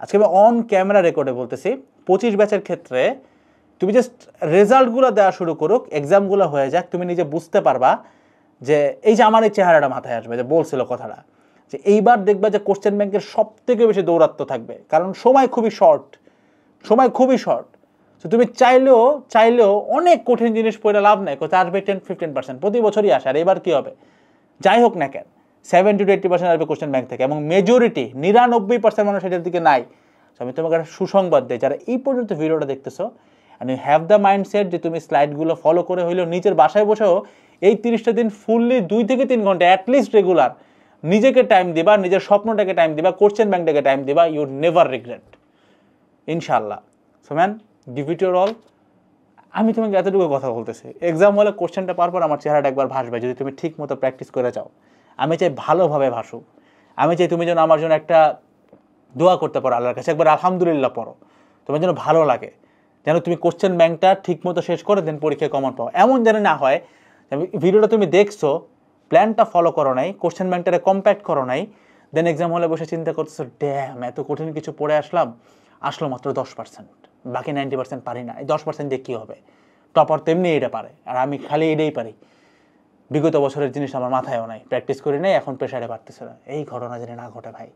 আজকে আমি on camera রেকর্ডে বলতেছি 25 ব্যাচের ক্ষেত্রে তুমি জাস্ট রেজাল্টগুলো দেওয়া শুরু করুক, এক্সামগুলো হয়ে যাক, তুমি নিজে বুঝতে পারবা যে এই যে আমার এই চেহারাটা মাথায় আসবে যে বলছিল কথাটা, যে এইবার দেখবা যে কোশ্চেন ব্যাংকের সব থেকে বেশি দৌরাত্ম্য থাকবে, কারণ সময় খুবই শর্ট, তো তুমি চাইলেও অনেক কঠিন জিনিস পড়ে লাভ নেই, কোথায় আসবে 10-15%, প্রতি বছরই আসে। আর এবার কি হবে, যাই হোক না কেন 70-80% আসবে কোশ্চেন ব্যাংক থেকে, এবং মেজরিটি 99% মানুষ এটার দিকে নাই। আমি তোমাকে একটা সুসংবাদ দিই, যারা এই পর্যন্ত ভিডিওটা দেখতেছো and you have the mindset যে তুমি স্লাইডগুলো ফলো করে হইলেও নিজের বাসায় বসেও এই 30টা দিন ফুললি 2 থেকে 3 ঘন্টা অ্যাটলিস্ট রেগুলার নিজেকে টাইম দিবা, নিজের স্বপ্নটাকে টাইম দিবা, কোশ্চেন ব্যাংকটাকে টাইম দিবা, ইউ নেভার রিগ্রেট ইনশাআল্লাহ। So man, give it your all. আমি তোমাকে এতটুকু কথা বলতেছি, এক্সাম হলে কোশ্চেনটা পাওয়ার পর আমার চেহারাটা একবার ভাসবে যদি তুমি ঠিক মতো প্র্যাকটিস করে যাও। আমি চাই ভালোভাবে ভাসুক, আমি চাই তুমি যেন আমার জন্য একটা দোয়া করতে পারো আল্লাহর কাছে, একবার আলহামদুলিল্লাহ পড়ো, তোমার যেন ভালো লাগে, যেন তুমি কোশ্চেন ব্যাংকটা ঠিক মতো শেষ করে দেন পরীক্ষায় কমন পাও। এমন যেন না হয় ভিডিওটা তুমি দেখছো, প্ল্যানটা ফলো করো নাই, কোশ্চেন ব্যাংকটারে কম্প্যাক্ট করো নাই, দেন এক্সাম হলে বসে চিন্তা করতেছো ড্যাম এত কঠিন কিছু পড়ে আসলো মাত্র 10%, বাকি 90% পারি না, এই 10% দিয়ে কী হবে, টপার তেমনি এটা পারে আর আমি খালি এটাই পারি, বিগত বছরের জিনিস আমার মাথায়ও নাই, প্র্যাকটিস করি নাই, এখন প্রেশারে পারতেছে না, এই ঘটনা যেন না ঘটে ভাই।